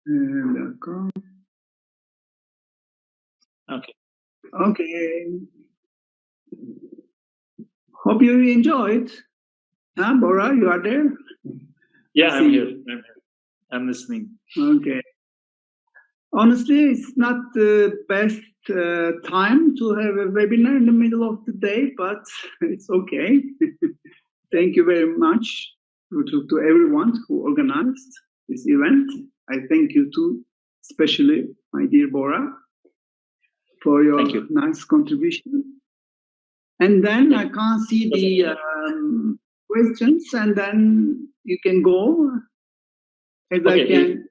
D'accord. Okay. Okay. Hope you enjoyed. Huh, Bora, you are there? Yeah, I'm here. I'm listening. Okay. Honestly, it's not the best time to have a webinar in the middle of the day, but it's okay. Thank you very much to everyone who organized this event. I thank you too, especially my dear Bora, for your nice contribution. And then I can't see the questions, and then you can go as I can.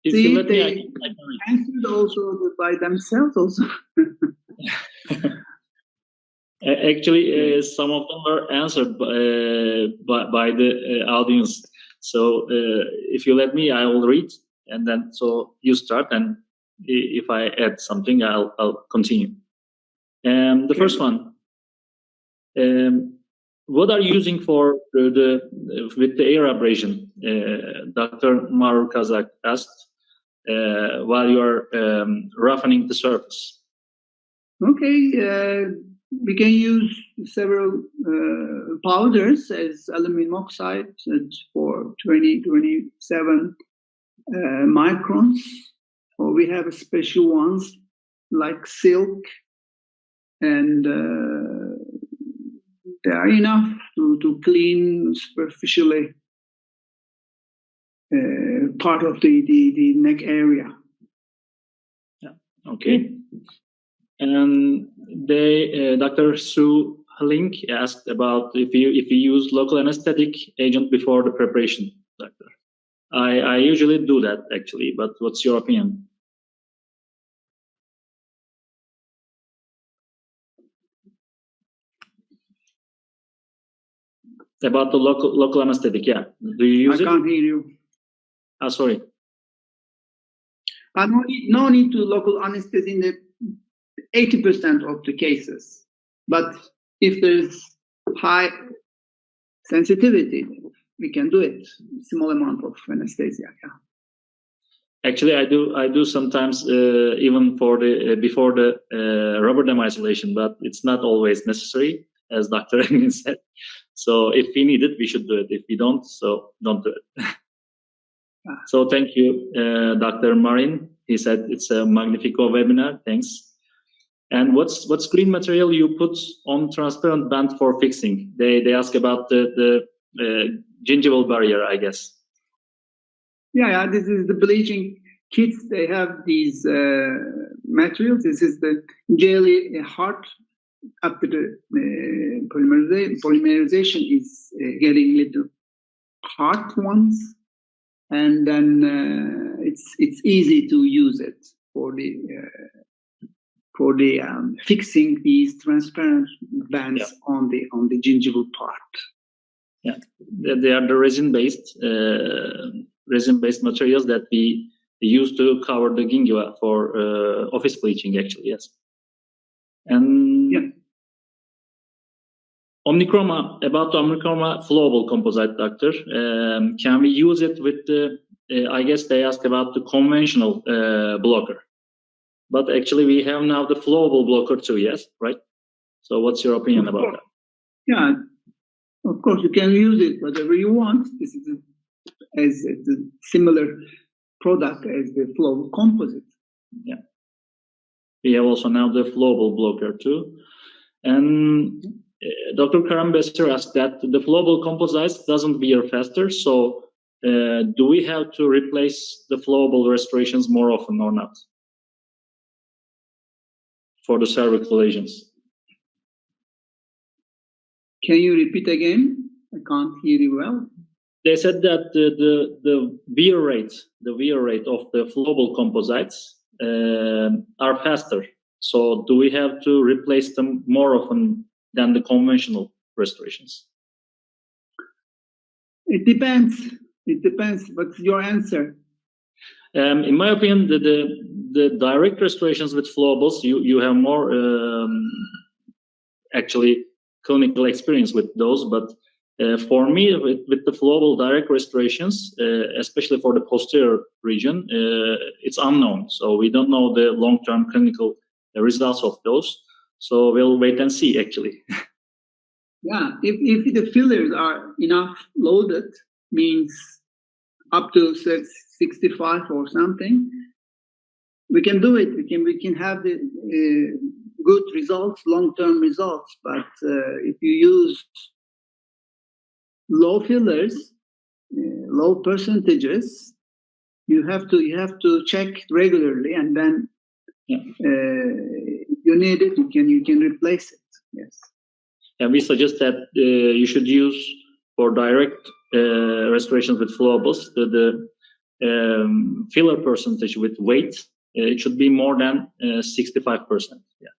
See, they answered also by themselves also. Actually, some of them were answered by the audience. So if you let me, I will read, and then so you start, and if I add something, I'll continue. The first one. What are you using for with the air abrasion? Dr. Marur Kazak asked. While you are roughening the surface. Okay, we can use several powders as aluminum oxide for 27 microns, or we have special ones like silk, and they are enough to clean superficially part of the neck area. Yeah. Okay. And Dr. Su Link asked about if you use local anesthetic agent before the preparation, doctor. I usually do that actually, but what's your opinion? About the local anesthetic, yeah. Do you use it? I can't hear you. Sorry. No need to local anesthesia in the 80% of the cases. But if there's high sensitivity, we can do it. Small amount of anesthesia. Yeah. Actually, I do sometimes even for the before the rubber dam isolation, but it's not always necessary, as Dr. Engin said. So if we need it, we should do it. If we don't, so don't do it. So thank you, Dr. Marin. He said it's a magnifico webinar. Thanks. And what's green material you put on transparent band for fixing? They ask about the gingival barrier, I guess. Yeah, this is the bleaching kits. They have these materials. This is the jelly hard. After the polymerization is getting little hard ones, and then it's easy to use it for the fixing these transparent bands on the gingival part. Yeah, they are the resin-based materials that we use to cover the gingiva for office bleaching. Actually, yes. And Omnichroma, about the Omnichroma flowable composite, doctor. Can we use it with the, I guess they asked about the conventional blocker. But actually we have now the flowable blocker too, yes, right? So what's your opinion about that? Yeah, of course you can use it whatever you want. This is as a similar product as the flowable composite. Yeah. We have also now the flowable blocker too. And Dr. Karam Besser asked that the flowable composites doesn't wear faster, so do we have to replace the flowable restorations more often or not for the cervical lesions? Can you repeat again? I can't hear you well. They said that the wear rate of the flowable composites are faster. So do we have to replace them more often than the conventional restorations? It depends. It depends. What's your answer? In my opinion, the direct restorations with flowables, you have more actually clinical experience with those, but For me, with the flowable direct restorations, especially for the posterior region, it's unknown. So we don't know the long-term clinical results of those. So we'll wait and see, actually. Yeah, if the fillers are enough loaded, means up to 65 or something, we can do it. We can have the good results, long-term results. But if you use low fillers, low percentages, you have to check regularly, and then you need it. You can replace it. Yes. And we suggest that you should use for direct restorations with flowables the filler percentage with weight. It should be more than 65%. Yeah.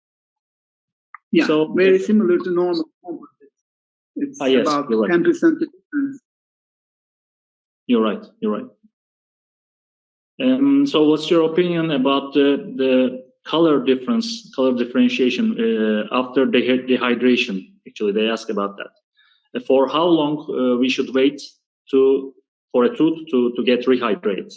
Yeah. So very similar to normal composites. It's yes, about 10% difference. You're right. So what's your opinion about the color differentiation after dehydration? Actually, they ask about that. For how long we should wait for a tooth to get rehydrated?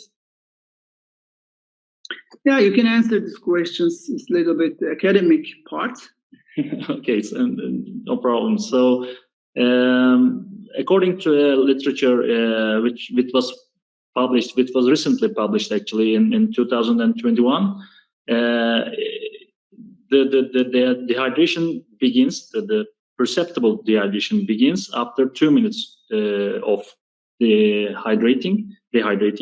Yeah, you can answer these questions. It's a little bit academic part. Okay, no problem. So, according to literature which was recently published actually in 2021, the dehydration begins. The perceptible dehydration begins after 2 minutes of dehydrating.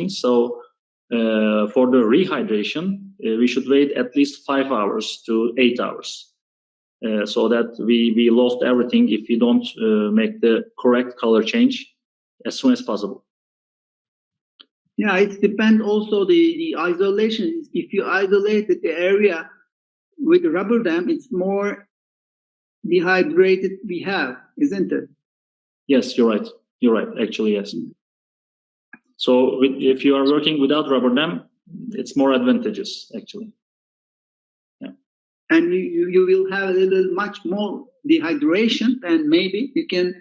So, for the rehydration, we should wait at least 5 hours to 8 hours. So that we lost everything if we don't make the correct color change as soon as possible. Yeah, it depends also the isolation. If you isolate the area with rubber dam, it's more dehydrated we have, isn't it? Yes, you're right. Actually, yes. So if you are working without rubber dam, it's more advantageous actually. And you will have a little much more dehydration, and maybe you can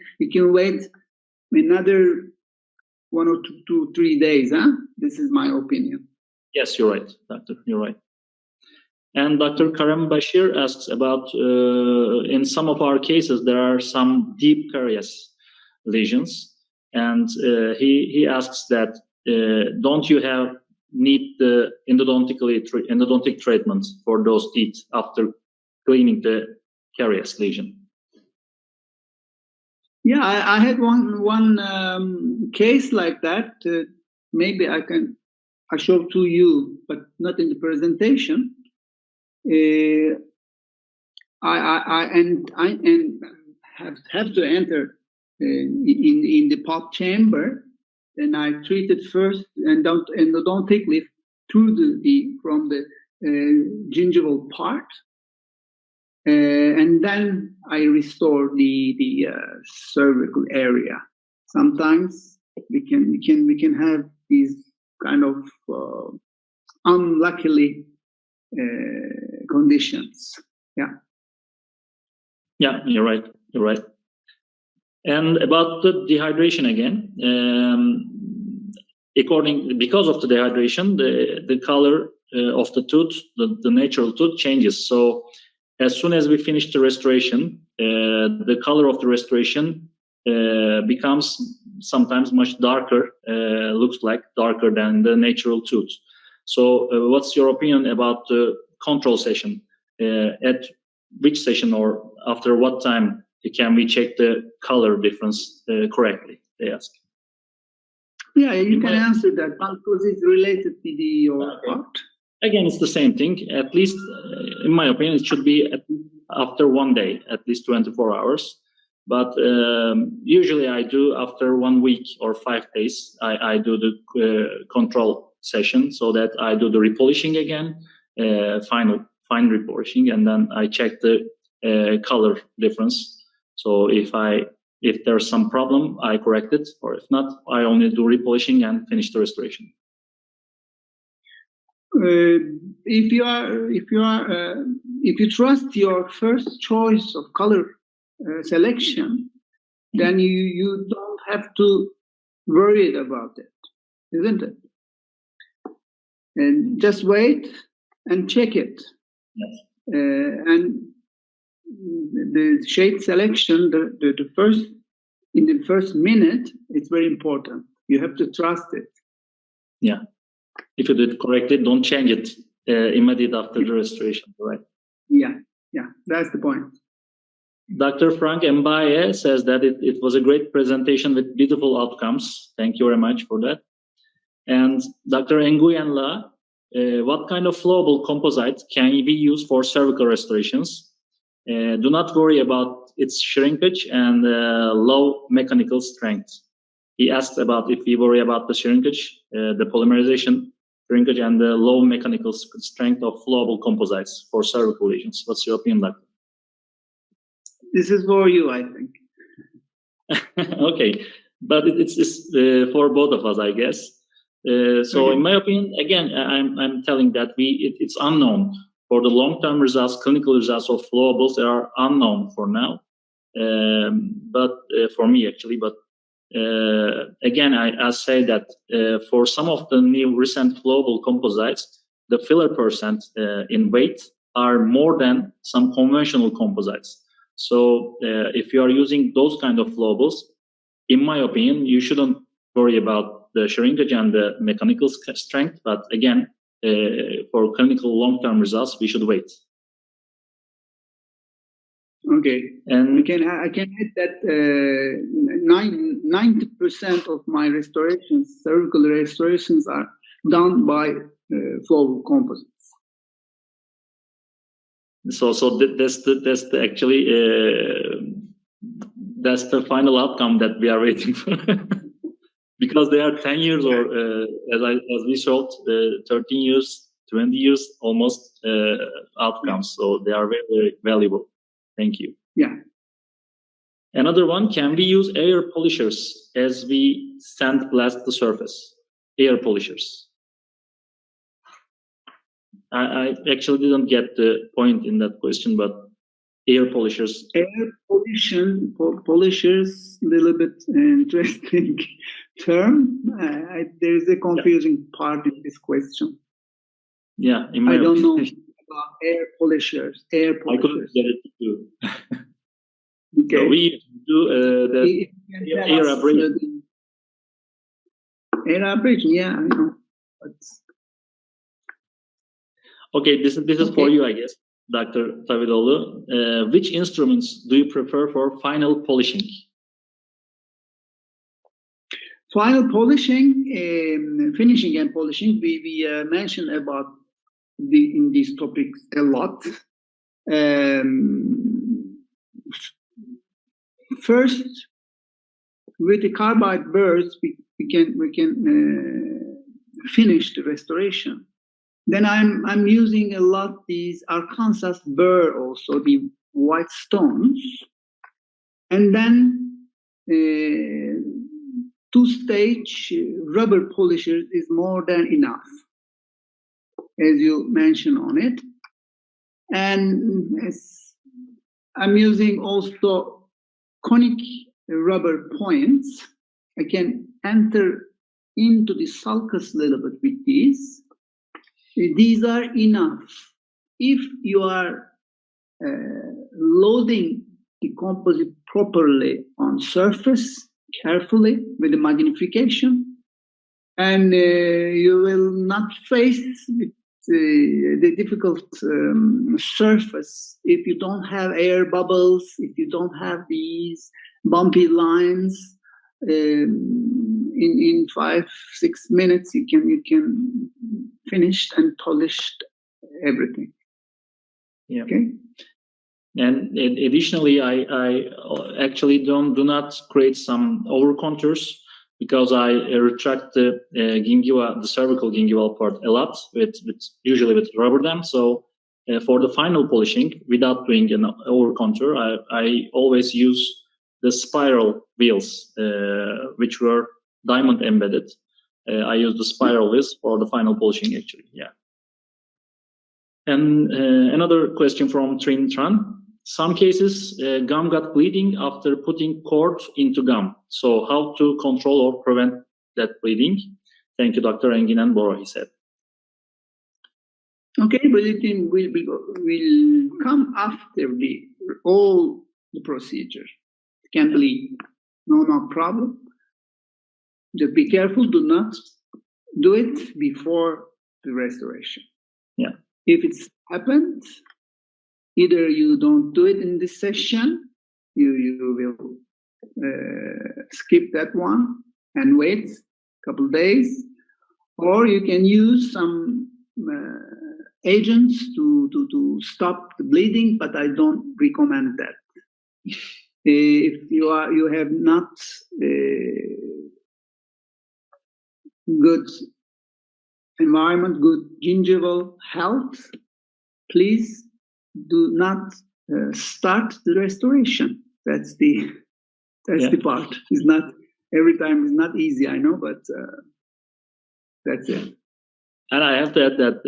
wait another 1 or 2, 3 days. This is my opinion. Yes, you're right, doctor. You're right. And Dr. Karam Bashir asks about in some of our cases there are some deep caries lesions, and he asks that don't you need the endodontic treatment for those teeth after cleaning the caries lesion? Yeah, I had one case like that. Maybe I show to you, but not in the presentation. I have to enter in the pulp chamber. And I treated first endodontically through from the gingival part, and then I restore the cervical area. Sometimes we can have these kind of unluckily conditions. Yeah. Yeah, you're right. And about the dehydration again, because of the dehydration, the color of the tooth, the natural tooth changes. So as soon as we finish the restoration, the color of the restoration becomes sometimes much darker, looks like darker than the natural tooth. So what's your opinion about the control session? At which session or after what time can we check the color difference correctly, they ask? Yeah, you can answer that because it's related to your part. Again, it's the same thing. At least, in my opinion, it should be after 1 day, at least 24 hours. But usually I do after 1 week or 5 days, I do the control session so that I do the repolishing again, fine repolishing, and then I check the color difference. So if there's some problem, I correct it, or if not, I only do repolishing and finish the restoration. If you trust your first choice of color selection, then you don't have to worry about it, isn't it? And just wait and check it. Yes. And the shade selection, the first, in the first minute, it's very important. You have to trust it. Yeah. If you do it correctly, don't change it immediately after the restoration, right? Yeah, that's the point. Dr. Frank Mbaye says that it was a great presentation with beautiful outcomes. Thank you very much for that. And Dr. Nguyen La, what kind of flowable composite can be used for cervical restorations? Do not worry about its shrinkage and low mechanical strength. He asked about if we worry about the shrinkage, the polymerization, shrinkage, and the low mechanical strength of flowable composites for cervical lesions. What's your opinion, Doctor? This is for you, I think. Okay, but it's for both of us, I guess. So, in my opinion, again, I'm telling that it's unknown. For the long-term results, clinical results of flowables, they are unknown for now. But for me, actually, but again, I say that for some of the new recent flowable composites, the filler percent in weight are more than some conventional composites. So if you are using those kind of flowables, in my opinion, you shouldn't worry about the shrinkage and the mechanical strength. But again, for clinical long-term results, we should wait. Okay, and I can add that 90% of my restorations, cervical restorations, are done by flowable composites. So that's actually that's the final outcome that we are waiting for. Because they are 10 years or as we showed, 13 years, 20 years almost outcomes. So they are very, very valuable. Thank you. Yeah. Another one, can we use air polishers as we sandblast the surface? Air polishers. I actually didn't get the point in that question, but air polishers. Air polishers, a little bit interesting term. There is a confusing part in this question. Yeah, I don't know about air polishers. Air polishers. I couldn't get it too. Okay. So we do the air abrasion. Air abrasion, yeah, I know. But... Okay, this is for you, I guess, Dr. Tavidoğlu. Which instruments do you prefer for final polishing? Final polishing, finishing and polishing, we mentioned about in these topics a lot. First, with the carbide burrs, we can finish the restoration. Then I'm using a lot these Arkansas burr, also the white stones, and then 2-stage rubber polisher is more than enough, as you mentioned on it. And I'm using also conic rubber points. I can enter into the sulcus a little bit with these. These are enough. If you are loading the composite properly on surface, carefully with the magnification, and you will not face the difficult surface if you don't have air bubbles, if you don't have these bumpy lines. In 5-6 minutes you can finish and polish everything. Yeah. Okay. And additionally, I actually do not create some over contours, because I retract the gingiva, the cervical gingival part a lot usually with rubber dam. So for the final polishing, without doing an over contour, I always use the spiral wheels, which were diamond embedded. I use the spiral wheels for the final polishing, actually. Yeah. And another question from Tran. some cases, gum got bleeding after putting cord into gum. So how to control or prevent that bleeding? Thank you, Dr. Engin and Bora, he said. Okay, bleeding will come after all the procedure. It can bleed, no problem. Just be careful, do not do it before the restoration. Yeah. If it's happened, either you don't do it in this session, you will skip that one and wait a couple of days, or you can use some agents to stop the bleeding, but I don't recommend that. If you have not good environment, good gingival health, please do not start the restoration. That's the part. It's not every time. It's not easy, I know, but that's it. And I have to add that,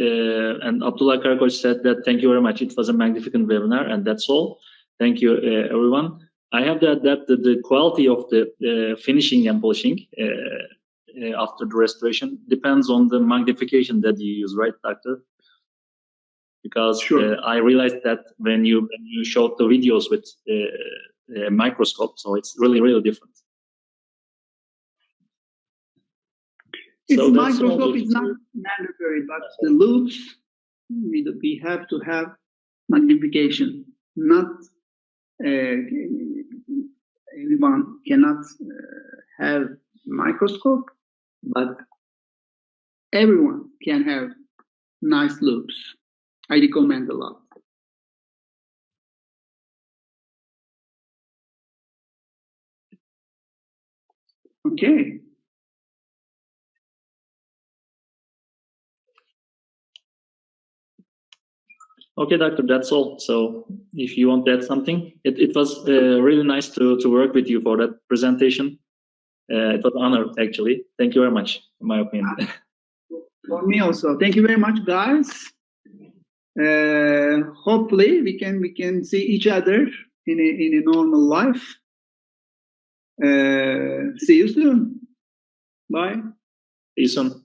and Abdullah Karakoç said that, thank you very much. It was a magnificent webinar, and that's all. Thank you, everyone. I have to add that the quality of the finishing and polishing after the restoration depends on the magnification that you use, right, doctor? Because sure. I realized that when you showed the videos with a microscope, so it's really different. Its microscope is not mandatory, but the loops, we have to have magnification. Not everyone cannot have microscope, but everyone can have nice loops. I recommend a lot. Okay. Okay, doctor, that's all. So if you want to add something, it was really nice to work with you for that presentation. It was an honor, actually. Thank you very much, in my opinion. For me also. Thank you very much, guys. Hopefully we can see each other in a normal life. See you soon. Bye. See you soon.